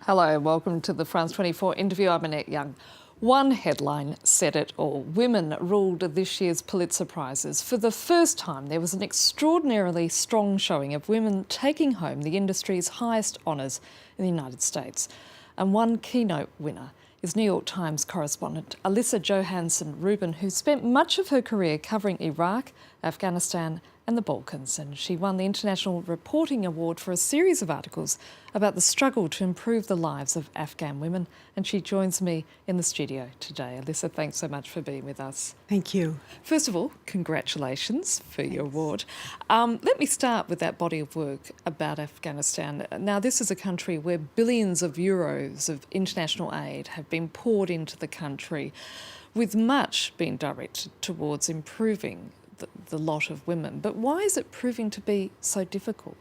Hello and welcome to the France 24 interview. I'm Annette Young. One headline said it all. Women ruled this year's Pulitzer Prizes. For the first time, there was an extraordinarily strong showing of women taking home the industry's highest honours in the United States. And one keynote winner is New York Times correspondent Alissa Johannsen Rubin, who spent much of her career covering Iraq, Afghanistan and the Balkans, and she won the International Reporting Award for a series of articles about the struggle to improve the lives of Afghan women, and she joins me in the studio today. Alissa, thanks so much for being with us. Thank you. First of all, congratulations for your award. Let me start with that body of work about Afghanistan. Now, this is a country where billions of euros of international aid have been poured into the country, with much being directed towards improving the lot of women. But why is it proving to be so difficult?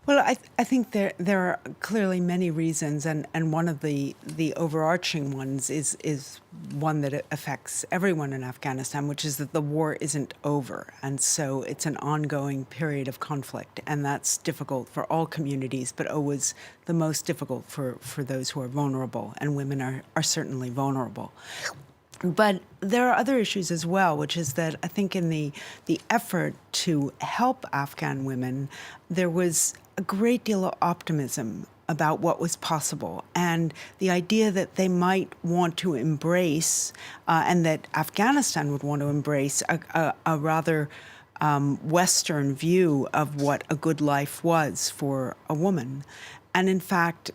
Well, I think there are clearly many reasons, and one of the overarching ones is one that affects everyone in Afghanistan, which is that the war isn't over. And so it's an ongoing period of conflict, and that's difficult for all communities, but always the most difficult for those who are vulnerable, and women are certainly vulnerable. But there are other issues as well, which is that I think in the effort to help Afghan women, there was a great deal of optimism about what was possible, and the idea that they might want to embrace, and that Afghanistan would want to embrace, a rather Western view of what a good life was for a woman. And in fact,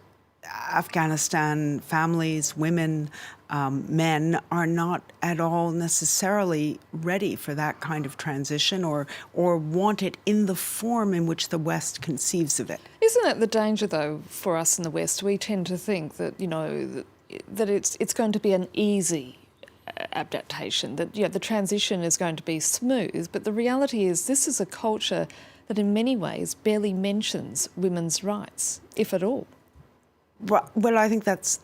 Afghanistan families, women, men are not at all necessarily ready for that kind of transition or want it in the form in which the West conceives of it. Isn't it the danger, though, for us in the West? We tend to think that, that it's going to be an easy adaptation, that the transition is going to be smooth, but the reality is this is a culture that in many ways barely mentions women's rights, if at all. Well, I think that's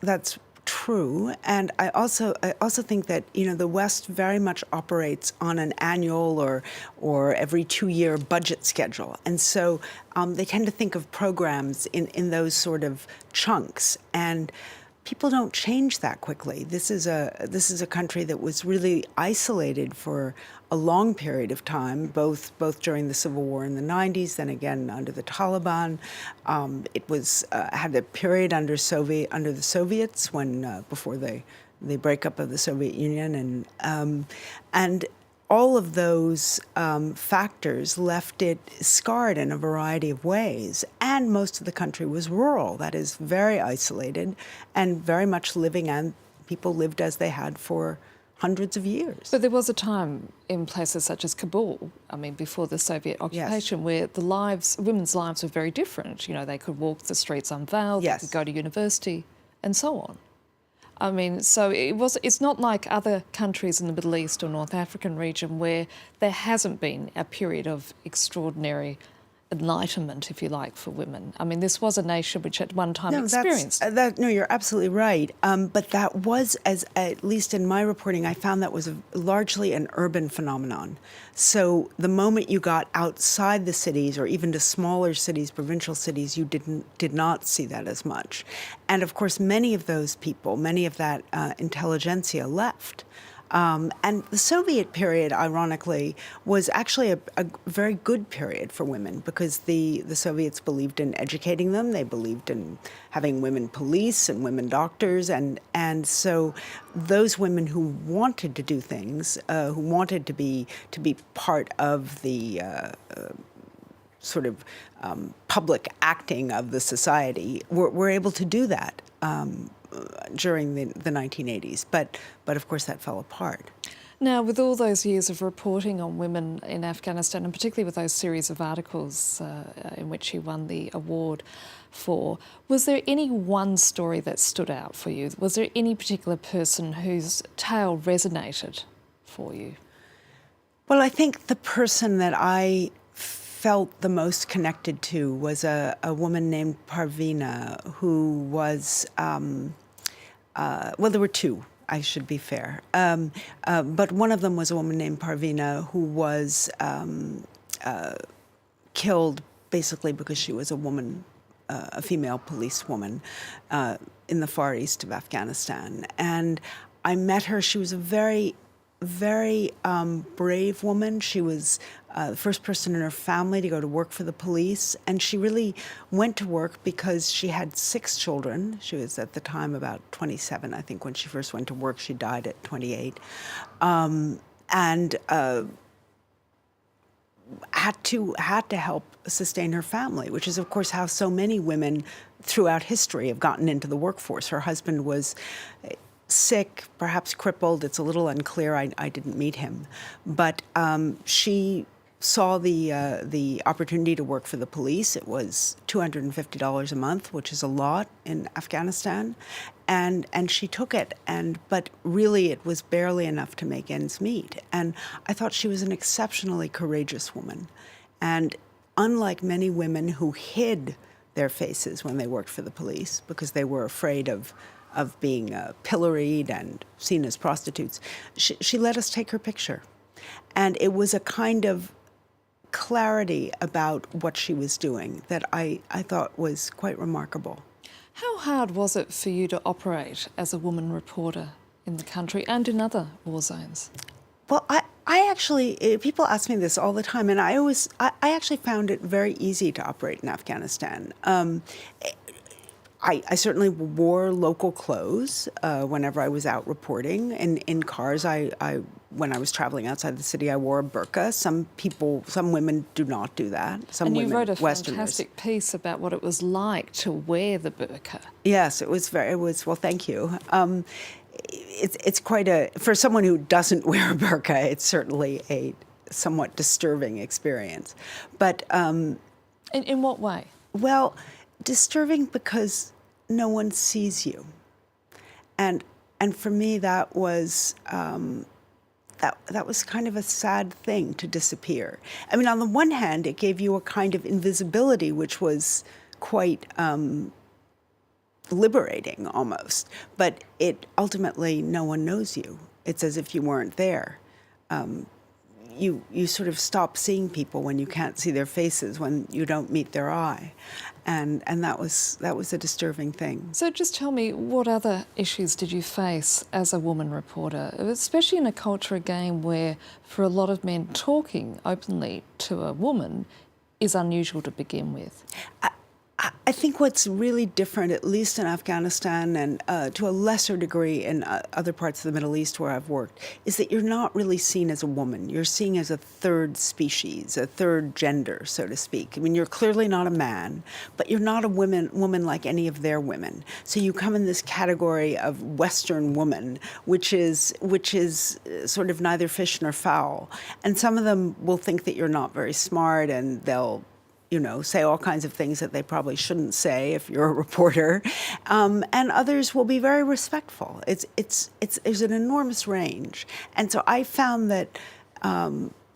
true, and I also think that the West very much operates on an annual or every 2-year budget schedule, and so they tend to think of programs in those sort of chunks, and people don't change that quickly. This is a country that was really isolated for a long period of time, both during the Civil War in the 90s, then again under the Taliban. It was had a period under the Soviets when before the breakup of the Soviet Union, and all of those factors left it scarred in a variety of ways. And most of the country was rural, that is, very isolated and very much people lived as they had for hundreds of years. But there was a time in places such as Kabul, before the Soviet occupation, where women's lives were very different. They could walk the streets unveiled, they could go to university, and so on. So it's not like other countries in the Middle East or North African region where there hasn't been a period of extraordinary enlightenment, if you like, for women. This was a nation which at one time experienced. No, you're absolutely right. But that was, at least in my reporting, I found that was largely an urban phenomenon. So the moment you got outside the cities, or even to smaller cities, provincial cities, you did not see that as much. And of course, many of those people, many of that intelligentsia left. And the Soviet period, ironically, was actually a very good period for women because the Soviets believed in educating them. They believed in having women police and women doctors. And so those women who wanted to do things, who wanted to be part of the sort of public acting of the society were able to do that during the 1980s. But of course that fell apart. Now, with all those years of reporting on women in Afghanistan, and particularly with those series of articles in which you won the award for, was there any one story that stood out for you? Was there any particular person whose tale resonated for you? Well, I think the person that I felt the most connected to was a woman named Parvina, who was, well, there were two, I should be fair. But one of them was a woman named Parvina who was killed basically because she was a woman a female policewoman in the far east of Afghanistan. And I met her. She was a very, very brave woman. She was the first person in her family to go to work for the police. And she really went to work because she had 6 children. She was at the time about 27, I think, when she first went to work. She died at 28. Had to help sustain her family, which is, of course, how so many women throughout history have gotten into the workforce. Her husband was sick, perhaps crippled. It's a little unclear. I didn't meet him. But she saw the opportunity to work for the police. It was $250 a month, which is a lot in Afghanistan. And she took it, but really it was barely enough to make ends meet. And I thought she was an exceptionally courageous woman. And unlike many women who hid their faces when they worked for the police because they were afraid of being pilloried and seen as prostitutes, she let us take her picture. And it was a kind of clarity about what she was doing that I thought was quite remarkable. How hard was it for you to operate as a woman reporter in the country and in other war zones? Well, I actually, people ask me this all the time, and I actually found it very easy to operate in Afghanistan. I certainly wore local clothes whenever I was out reporting. In cars, when I was traveling outside the city, I wore a burqa. Some women do not do that. Some and you women, wrote a Westerners. fantastic piece about what it was like to wear the burqa. Yes, well, thank you. It's quite for someone who doesn't wear a burqa, it's certainly a somewhat disturbing experience. But in what way? Well, disturbing because no one sees you, and for me that was that was kind of a sad thing to disappear. I mean, on the one hand, it gave you a kind of invisibility, which was quite liberating almost, but it ultimately no one knows you. It's as if you weren't there. You sort of stop seeing people when you can't see their faces, when you don't meet their eye, and that was a disturbing thing. So just tell me, what other issues did you face as a woman reporter, especially in a culture again where for a lot of men talking openly to a woman is unusual to begin with? I think what's really different, at least in Afghanistan and to a lesser degree in other parts of the Middle East where I've worked, is that you're not really seen as a woman. You're seen as a third species, a third gender, so to speak. I mean, you're clearly not a man, but you're not a woman like any of their women. So you come in this category of Western woman, which is sort of neither fish nor fowl. And some of them will think that you're not very smart, and they'll say all kinds of things that they probably shouldn't say if you're a reporter, and others will be very respectful. There's an enormous range, and so I found that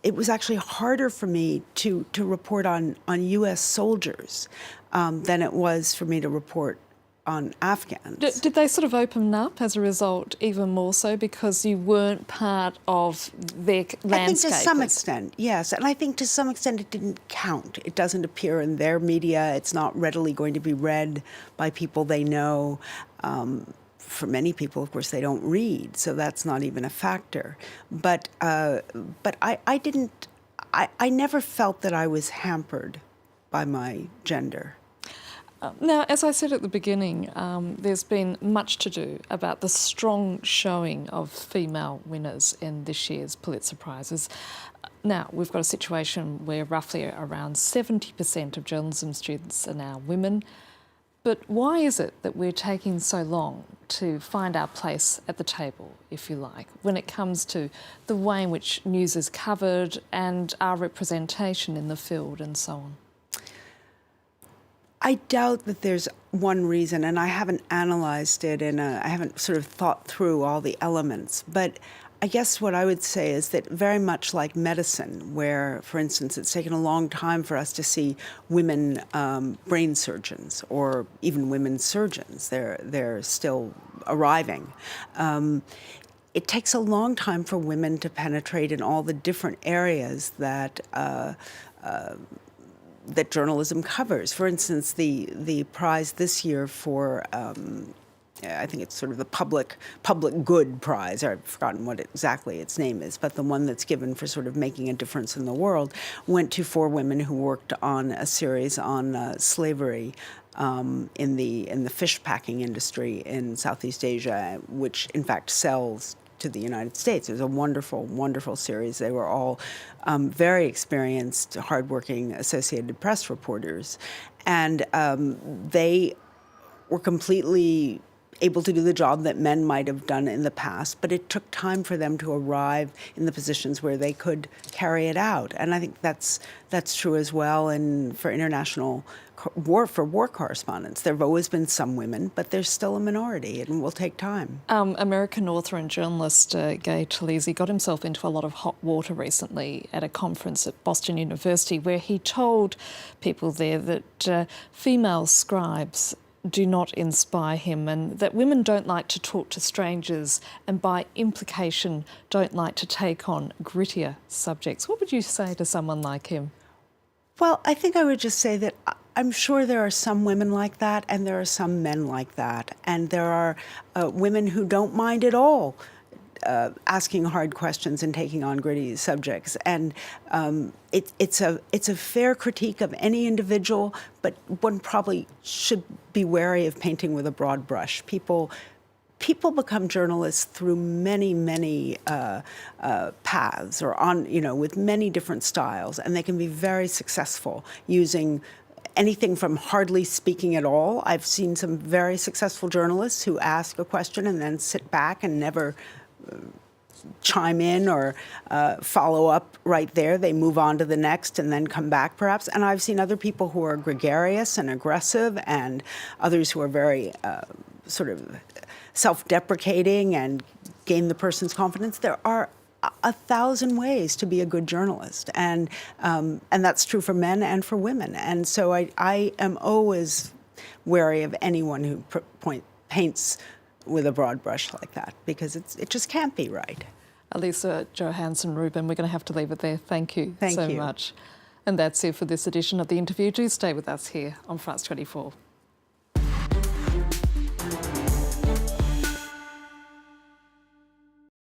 it was actually harder for me to report on U.S. soldiers than it was for me to report on Afghans. Did they sort of open up as a result, even more so, because you weren't part of their landscape? I think to some extent, yes. And I think to some extent it didn't count. It doesn't appear in their media. It's not readily going to be read by people they know. For many people, of course, they don't read, so that's not even a factor. But I never felt that I was hampered by my gender. Now, as I said at the beginning, there's been much to do about the strong showing of female winners in this year's Pulitzer Prizes. Now, we've got a situation where roughly around 70% of journalism students are now women. But why is it that we're taking so long to find our place at the table, if you like, when it comes to the way in which news is covered and our representation in the field and so on? I doubt that there's one reason, and I haven't analyzed it, and I haven't sort of thought through all the elements. But I guess what I would say is that very much like medicine, where, for instance, it's taken a long time for us to see women brain surgeons or even women surgeons. They're still arriving. It takes a long time for women to penetrate in all the different areas that that journalism covers. For instance, the prize this year for I think it's sort of the public good prize, or I've forgotten what exactly its name is, but the one that's given for sort of making a difference in the world, went to 4 women who worked on a series on slavery in the fish packing industry in Southeast Asia, which in fact sells to the United States. It was a wonderful, wonderful series. They were all very experienced, hardworking Associated Press reporters, and they were completely able to do the job that men might have done in the past, but it took time for them to arrive in the positions where they could carry it out. And I think that's true as well. And for international war correspondents, there have always been some women, but there's still a minority, and it will take time. American author and journalist Gay Talese got himself into a lot of hot water recently at a conference at Boston University, where he told people there that female scribes do not inspire him, and that women don't like to talk to strangers, and by implication don't like to take on grittier subjects. What would you say to someone like him? Well, I think I would just say that I'm sure there are some women like that, and there are some men like that, and there are women who don't mind at all asking hard questions and taking on gritty subjects. And it's a fair critique of any individual, but one probably should be wary of painting with a broad brush. People become journalists through many paths, or with many different styles, and they can be very successful using anything from hardly speaking at all. I've seen some very successful journalists who ask a question and then sit back and never chime in or follow up right there. They move on to the next and then come back, perhaps. And I've seen other people who are gregarious and aggressive, and others who are very sort of self-deprecating and gain the person's confidence. There are 1,000 ways to be a good journalist, and that's true for men and for women. And so I am always wary of anyone who paints with a broad brush like that, because it just can't be right. Alissa Johannsen Rubin, we're going to have to leave it there. Thank you so much. And that's it for this edition of The Interview. Do stay with us here on France 24.